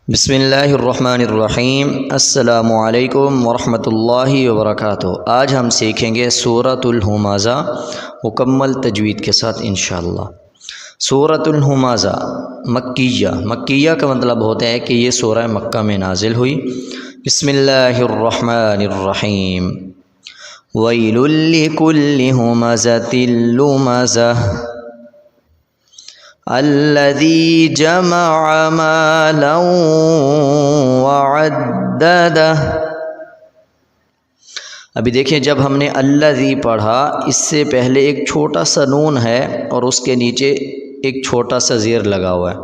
بسم اللہ الرحمن الرحیم۔ السلام علیکم ورحمۃ اللہ وبرکاتہ۔ آج ہم سیکھیں گے سورۃ الہمزہ مکمل تجوید کے ساتھ انشاءاللہ۔ سورۃ الہمزہ مکیہ کا مطلب ہوتا ہے کہ یہ سورہ مکہ میں نازل ہوئی۔ بسم اللہ الرحمن الرحیم۔ ویل لکل ہمزۃ لمزہ الذی جمع مالا وعددہ۔ ابھی دیکھیں، جب ہم نے الذی پڑھا اس سے پہلے ایک چھوٹا سا نون ہے اور اس کے نیچے ایک چھوٹا سا زیر لگا ہوا ہے۔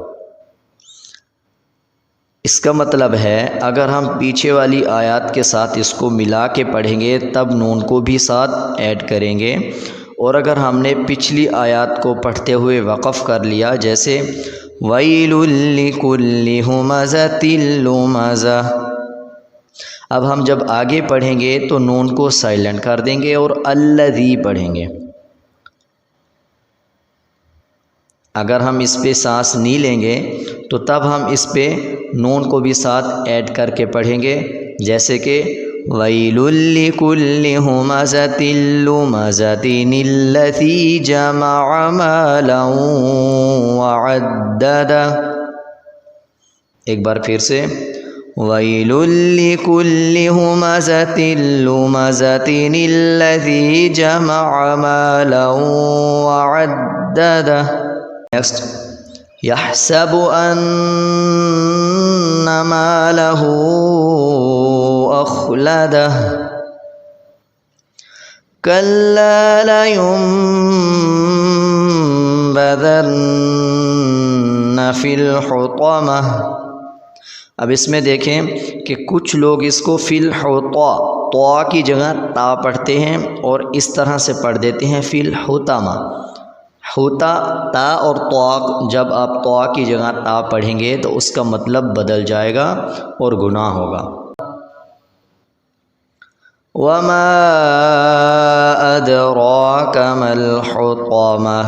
اس کا مطلب ہے اگر ہم پیچھے والی آیات کے ساتھ اس کو ملا کے پڑھیں گے تب نون کو بھی ساتھ ایڈ کریں گے، اور اگر ہم نے پچھلی آیات کو پڑھتے ہوئے وقف کر لیا جیسے ویل لکل ہمزۃ لمزہ، اب ہم جب آگے پڑھیں گے تو نون کو سائلنٹ کر دیں گے اور الذی پڑھیں گے۔ اگر ہم اس پہ سانس نہیں لیں گے تو تب ہم اس پہ نون کو بھی ساتھ ایڈ کر کے پڑھیں گے جیسے کہ ویل لکل ہمزۃ لمزۃ الذی جمع مالا وعددہ۔ ایک بار پھر سے ویل لکل ہمزۃ لمزۃ الذی جمع مالا وعددہ۔ نیکسٹ، یحسب ان مالہ اخلدہ کلا لینبذن فی الحطمہ۔ اب اس میں دیکھیں کہ کچھ لوگ اس کو فی الحطمہ، طا کی جگہ تا پڑھتے ہیں اور اس طرح سے پڑھ دیتے ہیں فی الحطمہ۔ ہوتا تا اور طا، جب آپ طا کی جگہ تا پڑھیں گے تو اس کا مطلب بدل جائے گا اور گناہ ہوگا۔ وما ادراک ما الحطمہ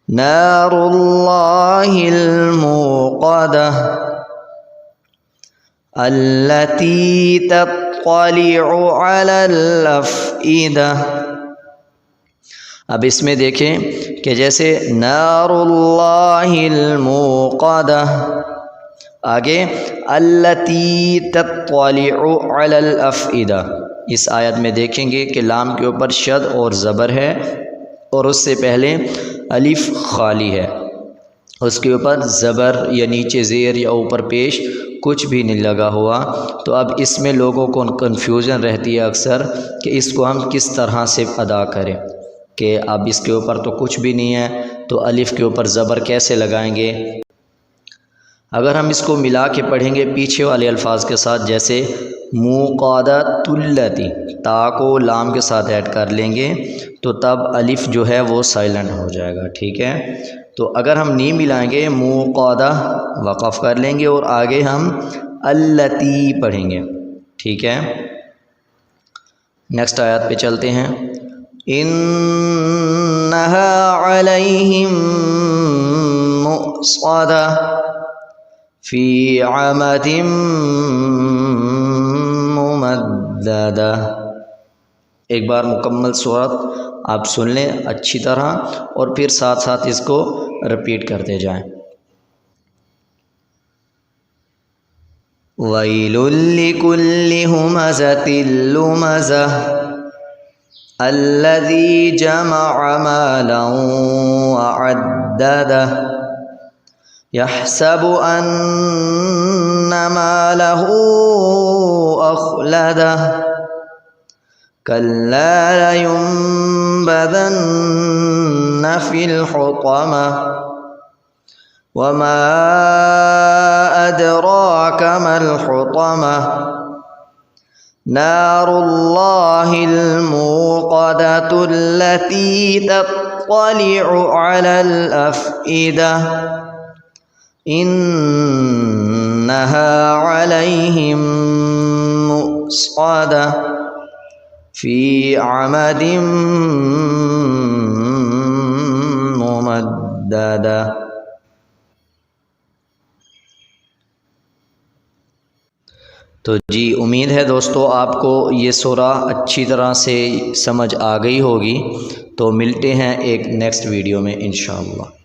نار اللہ الموقدہ التی تطلع علی الافئدہ۔ اب اس میں دیکھیں کہ جیسے نار اللہ الموقدہ، آگے التی تطلع علی الافئدہ۔ اس آیت میں دیکھیں گے کہ لام کے اوپر شد اور زبر ہے اور اس سے پہلے الف خالی ہے، اس کے اوپر زبر یا نیچے زیر یا اوپر پیش کچھ بھی نہیں لگا ہوا۔ تو اب اس میں لوگوں کو کنفیوژن رہتی ہے اکثر کہ اس کو ہم کس طرح سے ادا کریں، کہ اب اس کے اوپر تو کچھ بھی نہیں ہے تو الف کے اوپر زبر کیسے لگائیں گے۔ اگر ہم اس کو ملا کے پڑھیں گے پیچھے والے الفاظ کے ساتھ جیسے موقدۃ التی، تا کو لام کے ساتھ ایڈ کر لیں گے تو تب الف جو ہے وہ سائلنٹ ہو جائے گا، ٹھیک ہے۔ تو اگر ہم نہیں ملائیں گے موقدہ وقف کر لیں گے اور آگے ہم التی پڑھیں گے، ٹھیک ہے۔ نیکسٹ آیات پہ چلتے ہیں۔ انہا علیہم مؤصدہ فی عمد ممددہ۔ ایک بار مکمل سورت آپ سن لیں اچھی طرح اور پھر ساتھ ساتھ اس کو رپیٹ کرتے جائیں۔ ویل لکل ہمزۃ لمزہ الذی جمع مالا وعددہ یحسب ان مالہ اخلدہ کلا لینبذن فی الحطمہ وما ادراک ما الحطمہ نار اللہ الموقدۃ التی تطلع علی الافئدہ انہا علیہم مؤصدہ فی عمد ممددہ۔ تو جی امید ہے دوستو آپ کو یہ سورہ اچھی طرح سے سمجھ آ گئی ہوگی. تو ملتے ہیں ایک نیکسٹ ویڈیو میں انشاءاللہ.